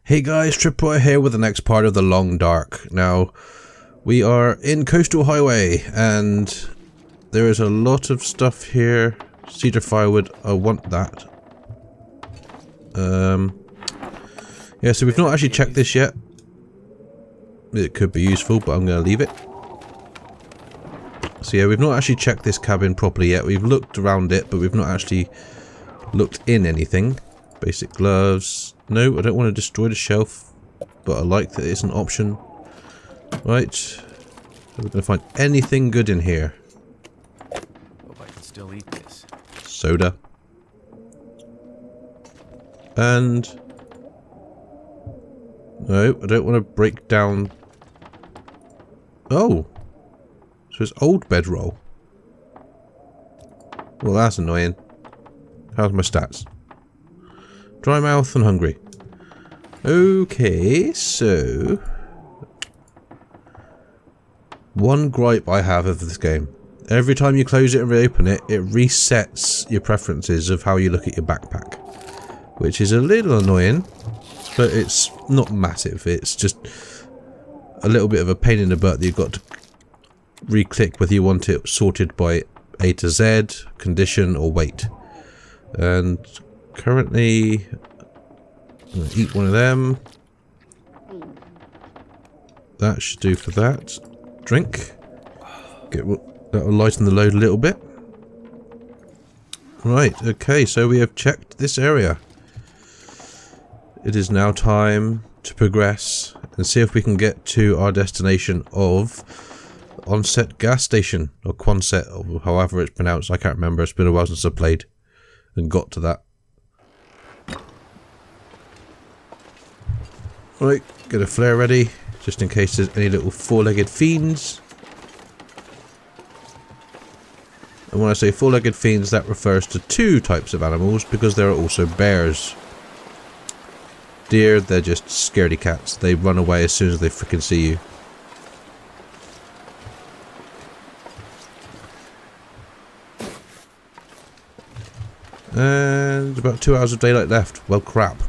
Hey guys, Tripwire here with the next part of the Long Dark. Now, we are in Coastal Highway, and there is a lot of stuff here. Cedar firewood, I want that. Yeah, so we've not actually checked this yet. It could be useful, but I'm going to leave it. So yeah, we've not actually checked this cabin properly yet. We've looked around it, but we've not actually looked in anything. Basic gloves. No, I don't want to destroy the shelf, but I like that it's an option. Right. Are we going to find anything good in here? Hope I can still eat this. Soda. And... no, I don't want to break down... oh! So it's old bedroll. Well, that's annoying. How's my stats? Dry mouth and hungry. Okay, so... one gripe I have of this game. Every time you close it and reopen it, it resets your preferences of how you look at your backpack. Which is a little annoying, but it's not massive. It's just a little bit of a pain in the butt that you've got to re-click whether you want it sorted by A to Z, condition, or weight. And currently, I'm going to eat one of them. That should do for that. Drink. That'll lighten the load a little bit. Right, okay, so we have checked this area. It is now time to progress and see if we can get to our destination of Onset Gas Station, or Quonset, or however it's pronounced. I can't remember, it's been a while since I played and got to that. Right, get a flare ready, just in case there's any little four-legged fiends. And when I say four-legged fiends, that refers to two types of animals, because there are also bears. Deer, they're just scaredy cats. They run away as soon as they freaking see you. And about 2 hours of daylight left. Well, crap.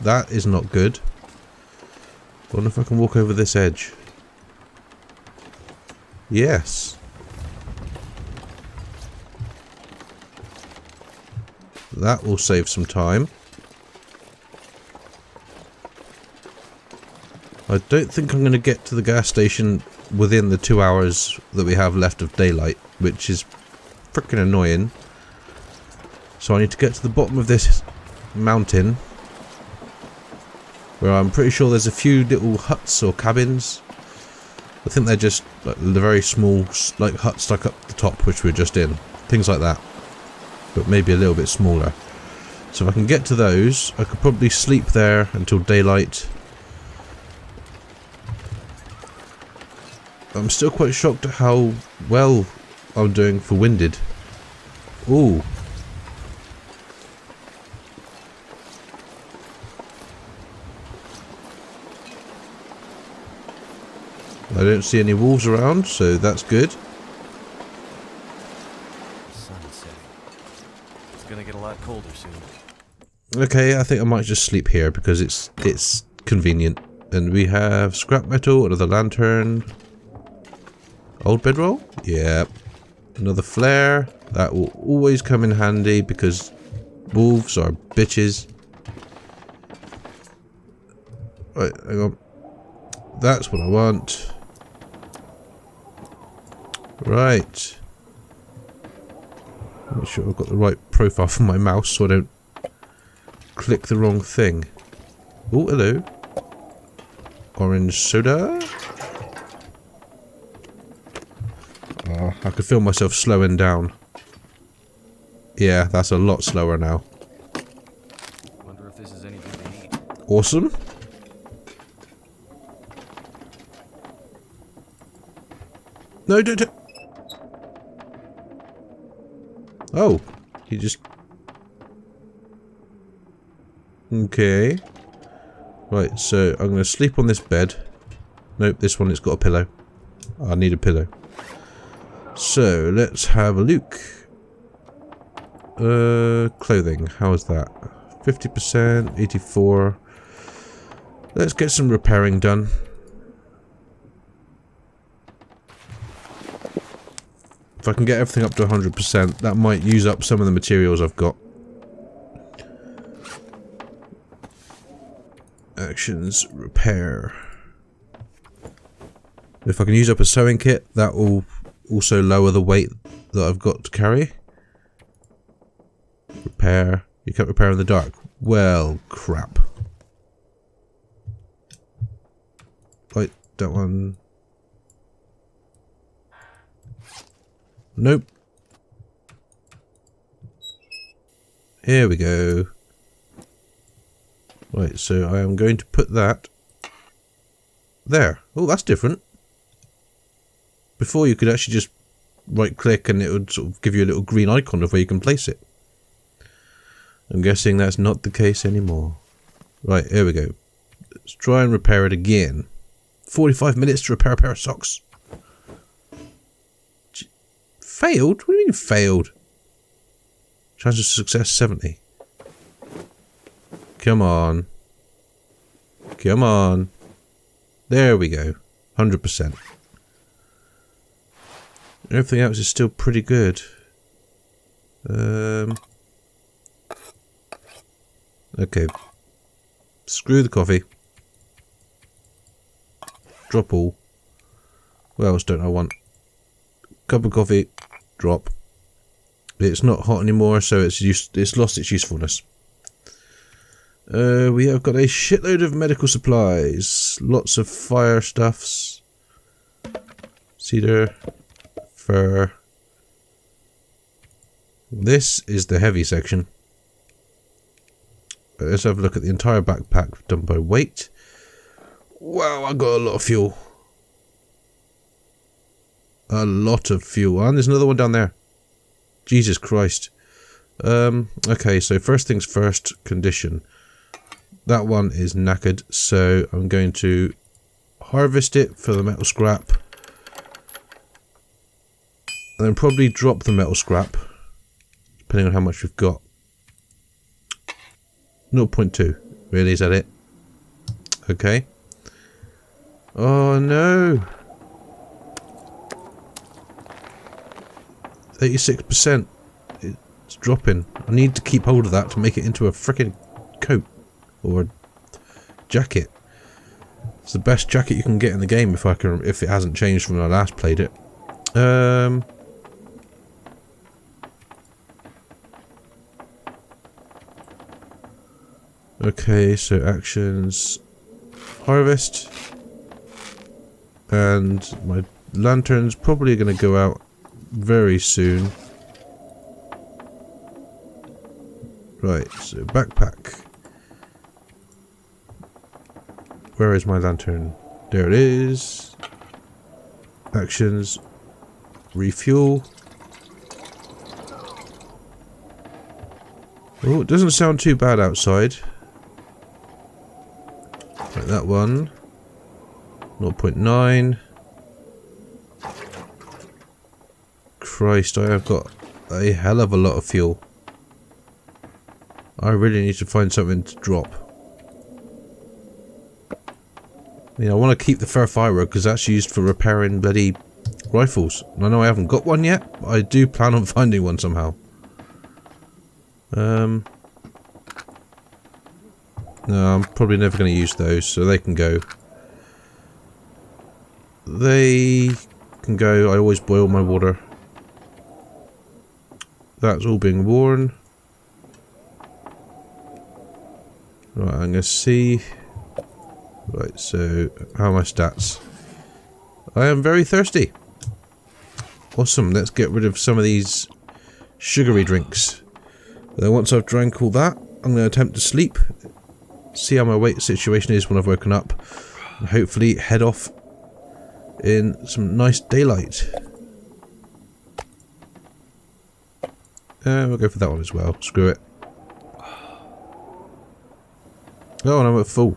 That is not good. I wonder if I can walk over this edge. Yes. That will save some time. I don't think I'm going to get to the gas station within the 2 hours that we have left of daylight, which is freaking annoying. So I need to get to the bottom of this mountain, where I'm pretty sure there's a few little huts or cabins. I think they're just like the very small like huts stuck up the top, which we're just in. Things like that. But maybe a little bit smaller. So if I can get to those, I could probably sleep there until daylight. I'm still quite shocked at how well I'm doing for winded. Ooh. I don't see any wolves around, so that's good. Sun's setting. It's gonna get a lot colder soon. Okay, I think I might just sleep here because it's convenient. And we have scrap metal, another lantern. Old bedroll? Yeah. Another flare. That will always come in handy because wolves are bitches. Right, hang on. That's what I want. Right. Make sure I've got the right profile for my mouse so I don't click the wrong thing. Oh, hello. Orange soda. Oh, I could feel myself slowing down. Yeah, that's a lot slower now. Wonder if this is anything to eat. Awesome. No, don't. Oh, he just... okay. Right, so I'm going to sleep on this bed. Nope, this one has got a pillow. I need a pillow. So, let's have a look. Clothing, how is that? 50%, 84. Let's get some repairing done. If I can get everything up to 100%, that might use up some of the materials I've got. Actions, repair. If I can use up a sewing kit, that will also lower the weight that I've got to carry. Repair. You can't repair in the dark. Well, crap. Wait, that one. Nope. Here we go. Right, so I am going to put that there. Oh, that's different. Before you could actually just right click and it would sort of give you a little green icon of where you can place it. I'm guessing that's not the case anymore. Right, here we go. Let's try and repair it again. 45 minutes to repair a pair of socks. Failed? What do you mean failed? Chance of success 70. Come on. Come on. There we go. 100%. Everything else is still pretty good. Okay. Screw the coffee. Drop all. What else don't I want? Cup of coffee. Drop. It's not hot anymore, so it's lost its usefulness. We have got a shitload of medical supplies. Lots of fire stuffs. Cedar. Fur. This is the heavy section. Let's have a look at the entire backpack done by weight. Wow, I got a lot of fuel. A lot of fuel. And there's another one down there. Jesus Christ. Okay, so first things first, condition. That one is knackered, so I'm going to harvest it for the metal scrap. And then probably drop the metal scrap, depending on how much we've got. 0.2. Really, is that it? Okay. Oh no! 86%. It's dropping. I need to keep hold of that to make it into a frickin' coat. Or a jacket. It's the best jacket you can get in the game if it hasn't changed from when I last played it. Okay, so actions, harvest, and my lantern's probably going to go out very soon. Right, so backpack. Where is my lantern? There it is. Actions, refuel. Oh, it doesn't sound too bad outside. Like that one. 0.9. Christ, I have got a hell of a lot of fuel. I really need to find something to drop. I mean, I want to keep the fur fibre because that's used for repairing bloody rifles. And I know I haven't got one yet, but I do plan on finding one somehow. No, I'm probably never going to use those, so they can go. They can go. I always boil my water. That's all being worn. Right, I'm going to see. Right, so how are my stats? I am very thirsty. Awesome, let's get rid of some of these sugary drinks. Then once I've drank all that, I'm going to attempt to sleep. See how my weight situation is when I've woken up. And hopefully head off in some nice daylight. We'll go for that one as well. Screw it. Oh, and I'm at full.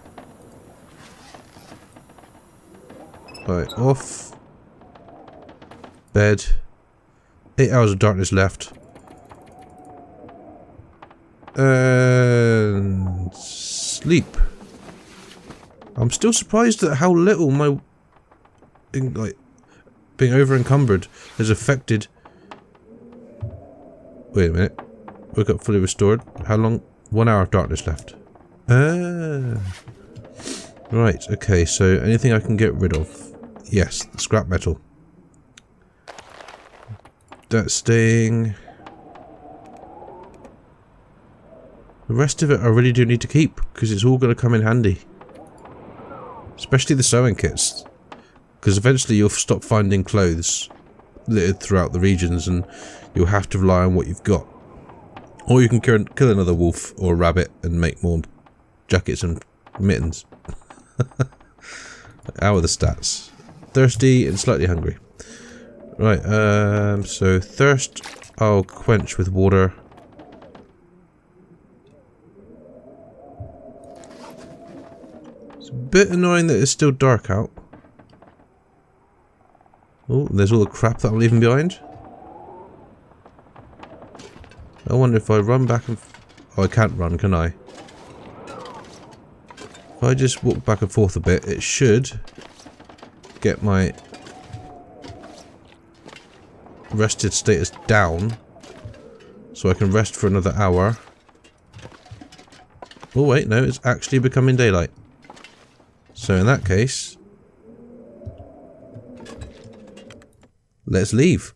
Right, off. Bed. 8 hours of darkness left. And sleep. I'm still surprised at how little my like being over encumbered has affected. Wait a minute. Woke up fully restored. How long? 1 hour of darkness left. Right, okay, so anything I can get rid of? Yes, scrap metal. That's staying. The rest of it I really do need to keep, because it's all going to come in handy. Especially the sewing kits. Because eventually you'll stop finding clothes littered throughout the regions and you'll have to rely on what you've got. Or you can kill another wolf or a rabbit and make more jackets and mittens. How are the stats? Thirsty and slightly hungry. Right, so thirst I'll quench with water. It's a bit annoying that it's still dark out. Oh, there's all the crap that I'm leaving behind. I wonder if I run back and... Oh, I can't run, can I? If I just walk back and forth a bit, it should get my rested status down. So I can rest for another hour. Oh wait, no, it's actually becoming daylight. So in that case... let's leave.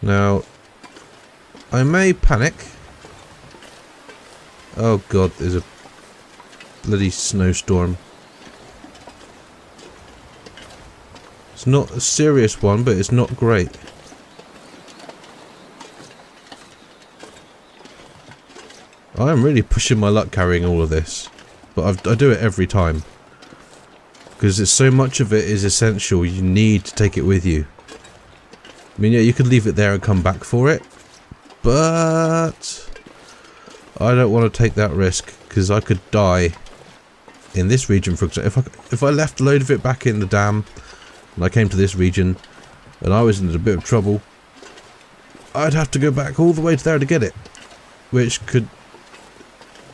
Now, I may panic. Oh god, there's a bloody snowstorm. It's not a serious one, but it's not great. I am really pushing my luck carrying all of this. But I do it every time. Because it's so much of it is essential, you need to take it with you. I mean, yeah, you could leave it there and come back for it. But I don't want to take that risk, because I could die in this region, for example. If I left a load of it back in the dam, and I came to this region, and I was in a bit of trouble, I'd have to go back all the way to there to get it. Which could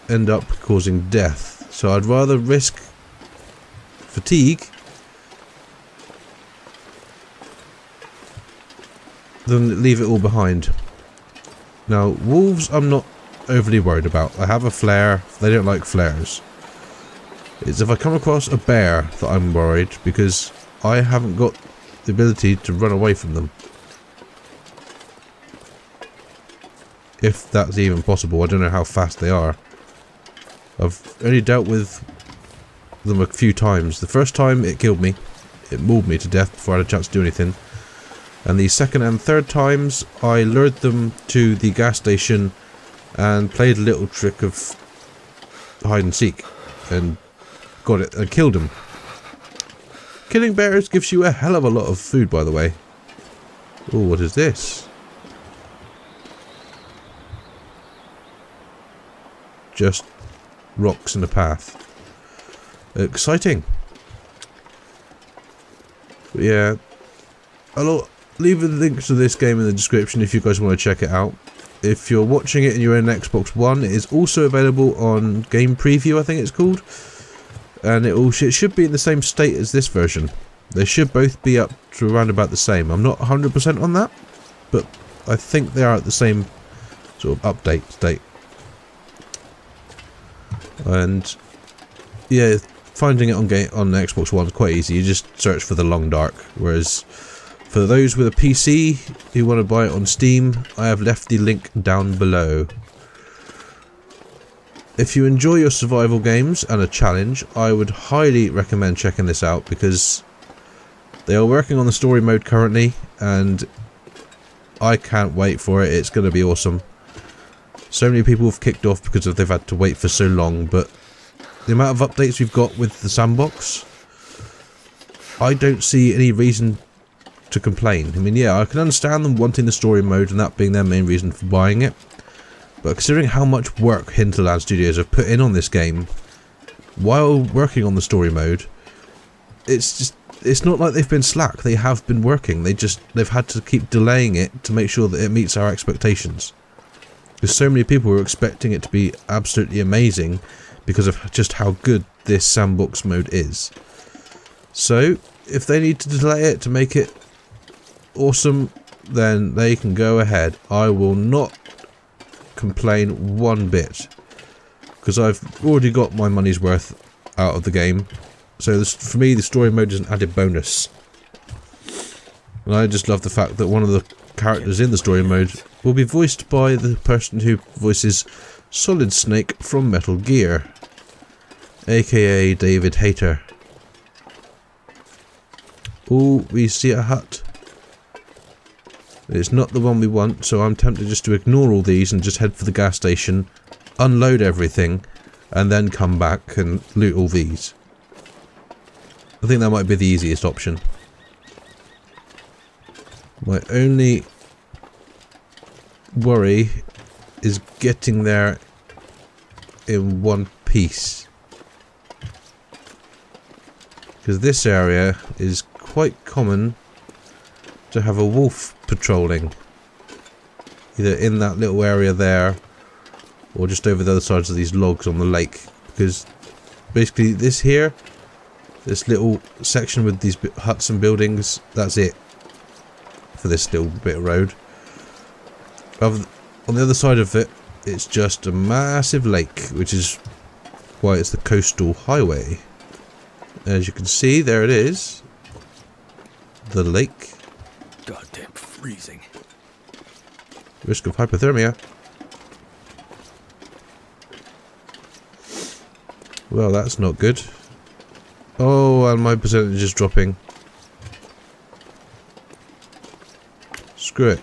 end up causing death. So I'd rather risk fatigue than leave it all behind. Now, wolves I'm not overly worried about. I have a flare. They don't like flares. It's if I come across a bear that I'm worried, because I haven't got the ability to run away from them. If that's even possible. I don't know how fast they are. I've only dealt with them a few times. The first time it killed me. It mauled me to death before I had a chance to do anything. And the second and third times I lured them to the gas station and played a little trick of hide and seek and got it and killed them. Killing bears gives you a hell of a lot of food, by the way. Oh, what is this? Just rocks in the path. Exciting. But yeah, I'll leave the links to this game in the description if you guys want to check it out. If you're watching it and you're in Xbox One, it is also available on Game Preview, I think it's called. And it should be in the same state as this version. They should both be up to around about the same. I'm not 100% on that, but I think they are at the same sort of update state. And yeah, finding it on Xbox One is quite easy. You just search for The Long Dark. Whereas for those with a PC who want to buy it on Steam, I have left the link down below. If you enjoy your survival games and a challenge, I would highly recommend checking this out, because they are working on the story mode currently and I can't wait for it. It's going to be awesome. So many people have kicked off because they've had to wait for so long, but the amount of updates we've got with the sandbox, I don't see any reason to complain. I mean, yeah, I can understand them wanting the story mode and that being their main reason for buying it, but considering how much work Hinterland Studios have put in on this game while working on the story mode, it's it's not like they've been slack. They have been working. They've had to keep delaying it to make sure that it meets our expectations. Because so many people were expecting it to be absolutely amazing because of just how good this sandbox mode is. So, if they need to delay it to make it awesome, then they can go ahead. I will not complain one bit, because I've already got my money's worth out of the game. So for me, the story mode is an added bonus. And I just love the fact that one of the characters in the story mode will be voiced by the person who voices Solid Snake from Metal Gear, aka David Hayter. Oh, we see a hut. It's not the one we want, so I'm tempted just to ignore all these and just head for the gas station, unload everything, and then come back and loot all these. I think that might be the easiest option. My only worry is getting there in one piece. Because this area is quite common to have a wolf patrolling. Either in that little area there, or just over the other sides of these logs on the lake. Because basically this here, this little section with these huts and buildings, that's it for this little bit of road. On the other side of it, it's just a massive lake, which is why it's the coastal highway. As you can see, there it is. The lake. Goddamn freezing. Risk of hypothermia. Well, that's not good. Oh, and my percentage is dropping. Screw it.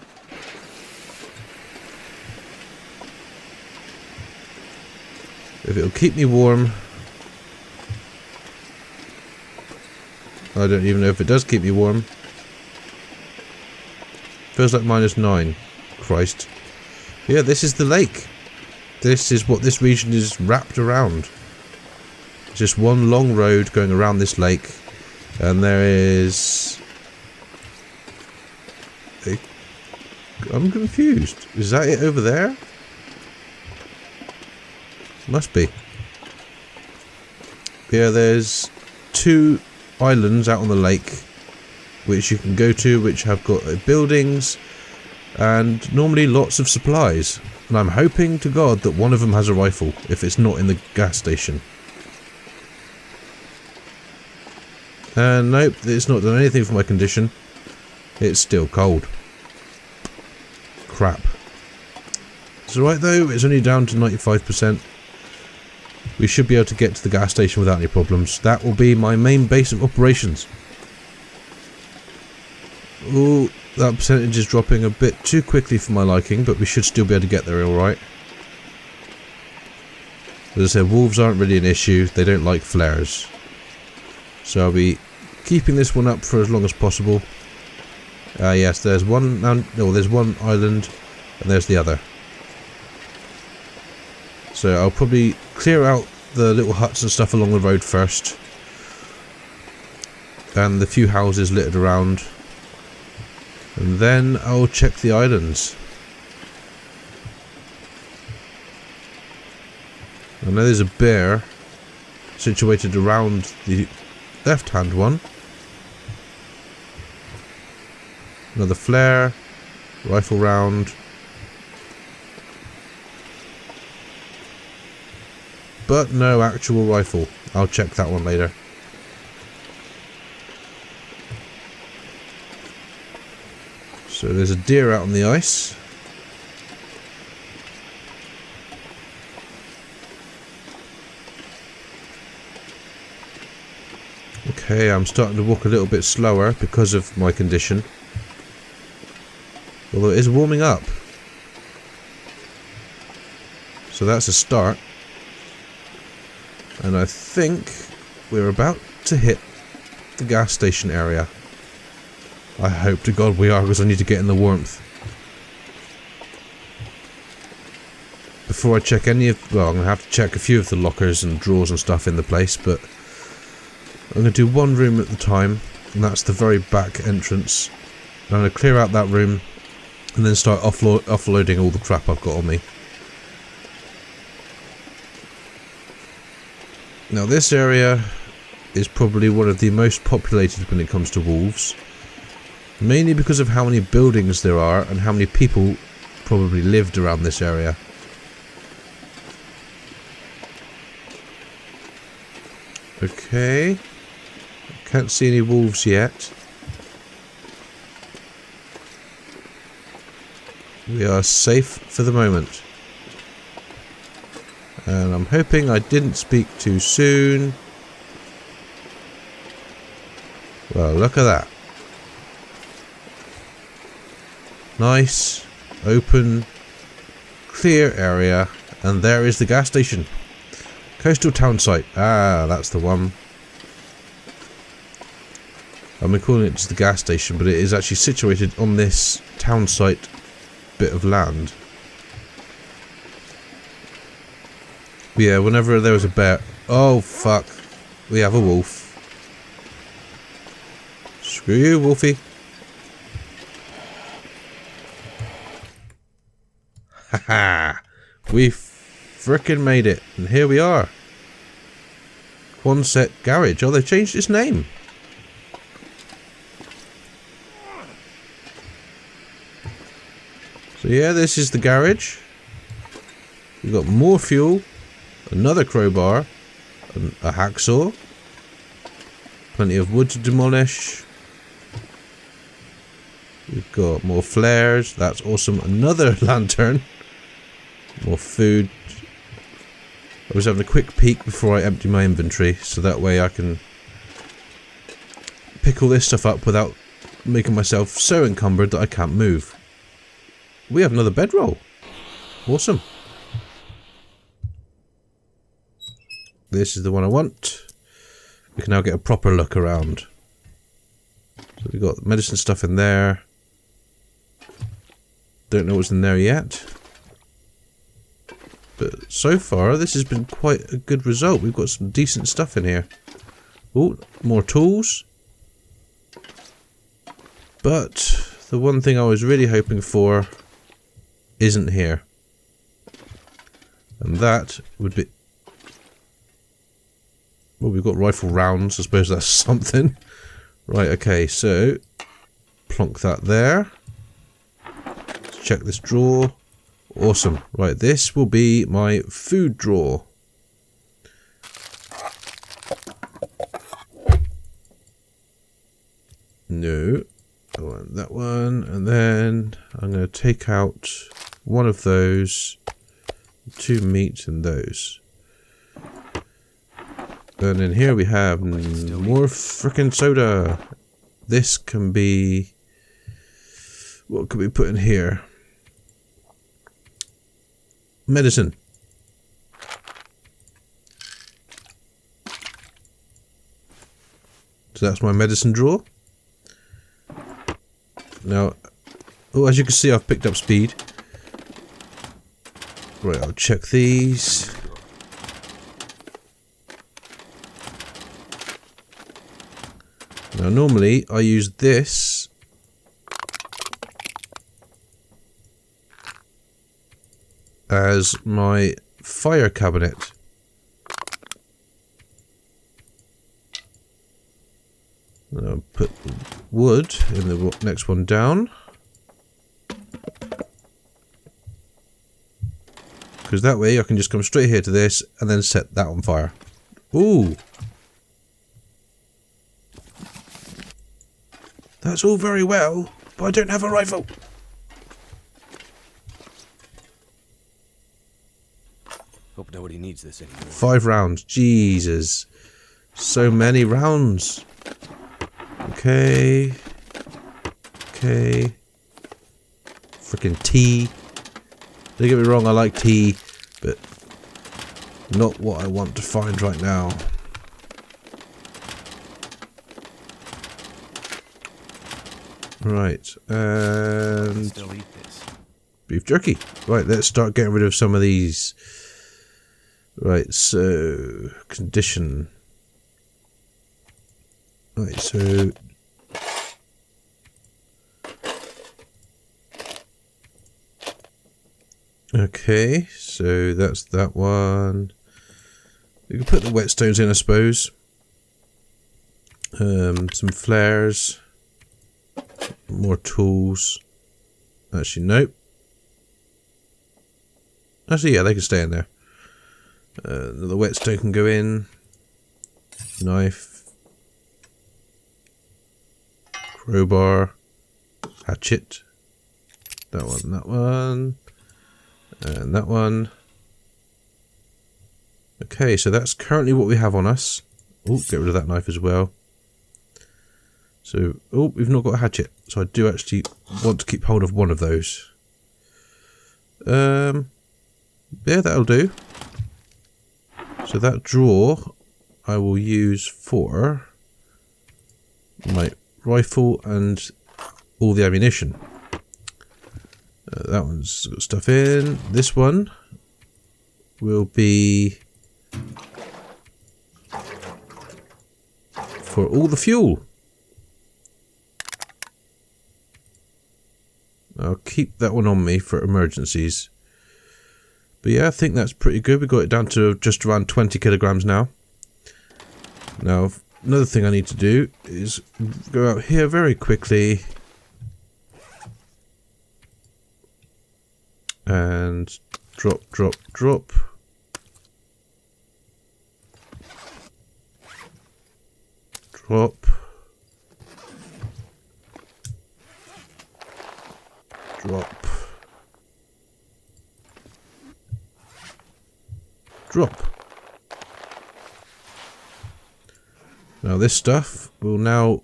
If it'll keep me warm. I don't even know if it does keep me warm. Feels like -9. Christ. Yeah, this is the lake. This is what this region is wrapped around. It's just one long road going around this lake. And there is... I'm confused. Is that it over there? Must be. Yeah, there's 2 islands out on the lake which you can go to, which have got buildings and normally lots of supplies. And I'm hoping to God that one of them has a rifle, if it's not in the gas station. And nope, it's not done anything for my condition. It's still cold. Crap. It's alright though, it's only down to 95%. We should be able to get to the gas station without any problems. That will be my main base of operations. Ooh, that percentage is dropping a bit too quickly for my liking, but we should still be able to get there alright. As I said, wolves aren't really an issue. They don't like flares. So I'll be keeping this one up for as long as possible. Yes, there's one. No, there's one island, and there's the other. So I'll probably clear out the little huts and stuff along the road first, and the few houses littered around, and then I'll check the islands. I know there's a bear situated around the left-hand one. Another flare, rifle round. But no actual rifle. I'll check that one later. So there's a deer out on the ice. Okay, I'm starting to walk a little bit slower because of my condition. Although it is warming up. So that's a start. And I think we're about to hit the gas station area. I hope to God we are, because I need to get in the warmth. Before I check any of... Well, I'm going to have to check a few of the lockers and drawers and stuff in the place, but I'm going to do one room at the time. And that's the very back entrance. I'm going to clear out that room and then start offloading all the crap I've got on me. Now this area is probably one of the most populated when it comes to wolves. Mainly because of how many buildings there are and how many people probably lived around this area. Okay. Can't see any wolves yet. We are safe for the moment. And I'm hoping I didn't speak too soon. Well, look at that. Nice, open, clear area. And there is the gas station. Coastal town site. Ah, that's the one. I've been calling it just the gas station, but it is actually situated on this town site bit of land. But yeah, whenever there was a bear... Oh, fuck. We have a wolf. Screw you, Wolfie. Haha. We frickin' made it. And here we are. Quonset Garage. Oh, they changed its name. So yeah, this is the garage. We've got more fuel, another crowbar, a hacksaw, plenty of wood to demolish. We've got more flares, that's awesome, another lantern, more food. I was having a quick peek before I empty my inventory, so that way I can pick all this stuff up without making myself so encumbered that I can't move. We have another bedroll. Awesome. This is the one I want. We can now get a proper look around. So we've got medicine stuff in there. Don't know what's in there yet. But so far, this has been quite a good result. We've got some decent stuff in here. Oh, more tools. But the one thing I was really hoping for isn't here. And that would be... Well, we've got rifle rounds. I suppose that's something. Right, okay, so... plonk that there. Let's check this drawer. Awesome. Right, this will be my food drawer. No. I want that one. And then I'm going to take out one of those. 2 meat and those. And in here we have more frickin' soda. This can be... What could we put in here? Medicine. So that's my medicine drawer. Now, oh, as you can see, I've picked up speed. Right, I'll check these. Now, normally I use this as my fire cabinet. I'll put wood in the next one down. Because that way I can just come straight here to this and then set that on fire. Ooh! That's all very well, but I don't have a rifle. Hope nobody needs this anymore. 5 rounds. Jesus. So many rounds. Okay. Okay. Freaking tea. Don't get me wrong, I like tea, but not what I want to find right now. Right, and Still eat this. beef jerky. Right, let's start getting rid of some of these. Right, so condition. Right, so Okay, so that's that one. We can put the whetstones in, I suppose. Some flares. More tools. Actually, nope. Actually, yeah, they can stay in there. The whetstone can go in. Knife. Crowbar. Hatchet. That one, that one. And that one. Okay, so that's currently what we have on us. Oh, get rid of that knife as well. So, oh, we've not got a hatchet. So I do actually want to keep hold of one of those. Yeah, that'll do. So that drawer I will use for my rifle and all the ammunition. That one's got stuff in. This one will be for all the fuel. I'll keep that one on me for emergencies. But yeah, I think that's pretty good. We got it down to just around 20 kilograms now. Now, another thing I need to do is go out here very quickly and drop, drop, drop. Drop. Drop. Drop. Now this stuff will now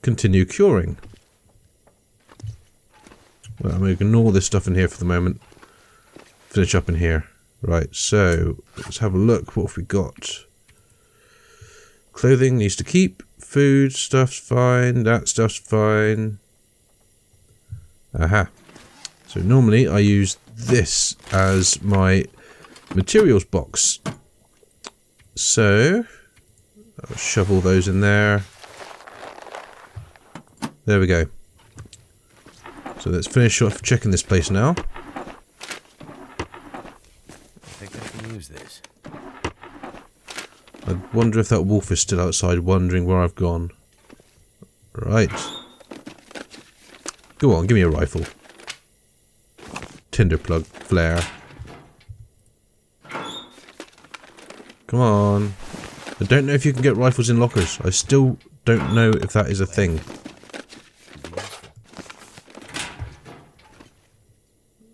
continue curing. Well, I'm going to ignore this stuff in here for the moment. Finish up in here. Right, so let's have a look. What have we got? Clothing needs to keep. Food stuff's fine. That stuff's fine. Aha. So normally I use this as my materials box. So I'll shove all those in there. There we go. So let's finish off checking this place now. I think I can use this. I wonder if that wolf is still outside wondering where I've gone. Right. Go on, give me a rifle. Tinder plug, flare. Come on. I don't know if you can get rifles in lockers. I still don't know if that is a thing.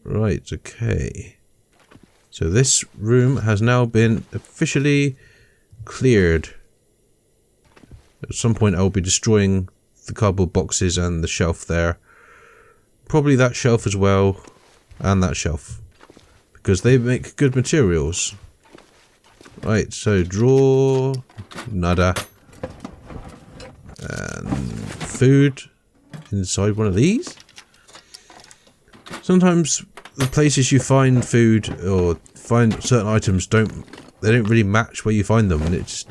Right, okay. So this room has now been officially cleared. At some point I'll be destroying the cardboard boxes and the shelf there. Probably that shelf as well. And that shelf. Because they make good materials. Right, so draw. Nada. And food. Inside one of these. Sometimes the places you find food or find certain items don't really match where you find them, and it's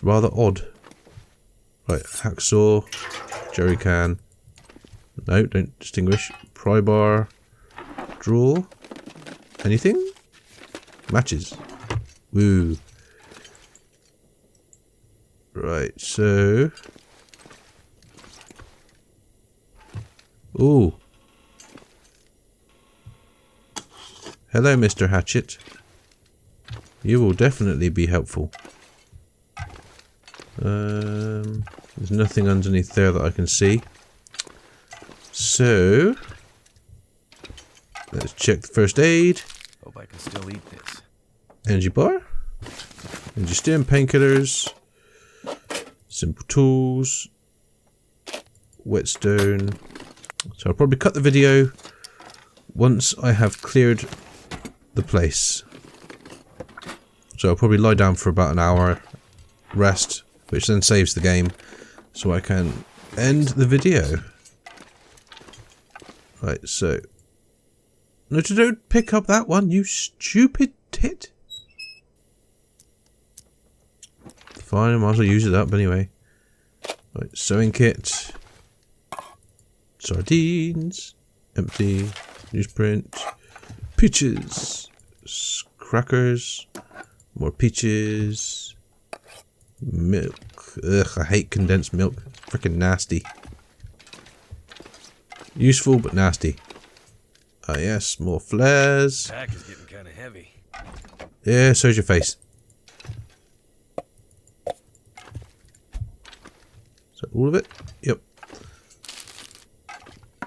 rather odd. Right, hacksaw, jerry can. No, don't distinguish. Pry bar, drawer. Anything? Matches. Woo. Right, so. Ooh. Hello, Mr. Hatchet. You will definitely be helpful. There's nothing underneath there that I can see. So, let's check the first aid. Hope I can still eat this. Energy bar. Energy stim, painkillers. Simple tools. Whetstone. So I'll probably cut the video once I have cleared the place. So I'll probably lie down for about an hour, rest, which then saves the game, so I can end the video. Right, so... No, don't pick up that one, you stupid tit. Fine, I might as well use it up anyway. Right, sewing kit. Sardines. Empty. Newsprint. Peaches. Crackers. More peaches. Milk. Ugh, I hate condensed milk. Freaking nasty. Useful but nasty. Ah yes, more flares. Pack is getting kind of heavy. Yeah, so's your face. Is that all of it? Yep.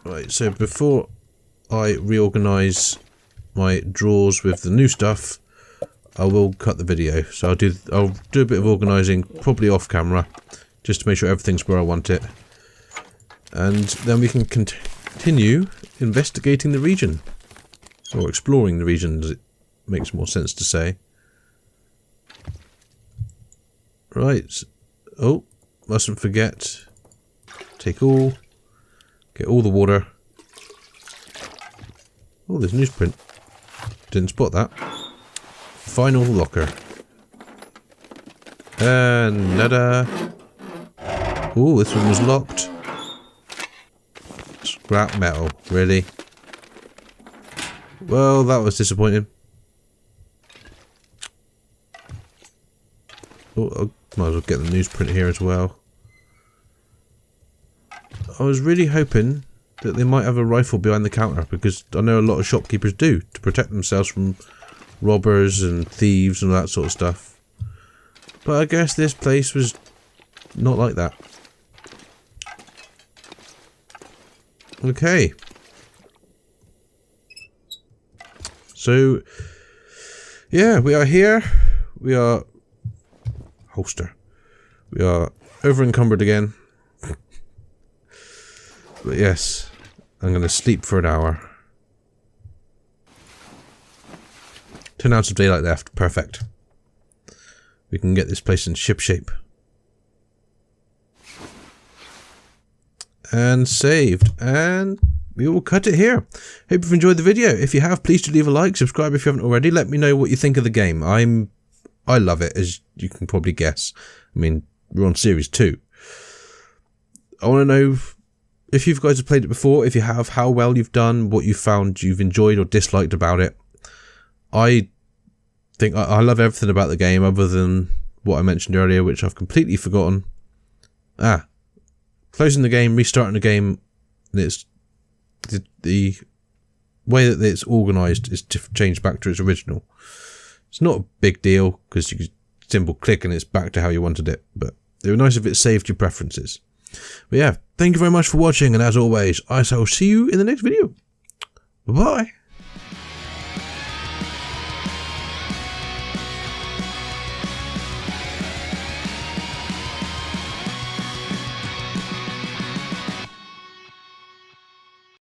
Right, so before I reorganise my drawers with the new stuff, I will cut the video. So I'll do a bit of organising, probably off camera, just to make sure everything's where I want it. And then we can continue investigating the region. Or exploring the region, as it makes more sense to say. Right. Oh, mustn't forget. Take all. Get all the water. Oh, there's newsprint. Didn't spot that. Final locker. Nada. Oh, this one was locked. Scrap metal, really? Well, that was disappointing. Oh, I might as well get the newsprint here as well. I was really hoping that they might have a rifle behind the counter, because I know a lot of shopkeepers do, to protect themselves from robbers and thieves and all that sort of stuff. But I guess this place was not like that. Okay. So, yeah, we are here. We are... Holster. We are over encumbered again. But yes, I'm going to sleep for an hour. 10 hours of daylight left. Perfect. We can get this place in ship shape. And saved. And we will cut it here. Hope you've enjoyed the video. If you have, please do leave a like. Subscribe if you haven't already. Let me know what you think of the game. I love it, as you can probably guess. I mean, we're on series 2. I want to know if you guys have played it before. If you have, how well you've done, what you found you've enjoyed or disliked about it. I think I love everything about the game other than what I mentioned earlier, which I've completely forgotten. Closing the game, restarting the game, and it's the way that it's organised is changed back to its original. It's not a big deal because you can simple click and it's back to how you wanted it, but it would be nice if it saved your preferences. But yeah, thank you very much for watching, and as always, I shall see you in the next video. Bye bye.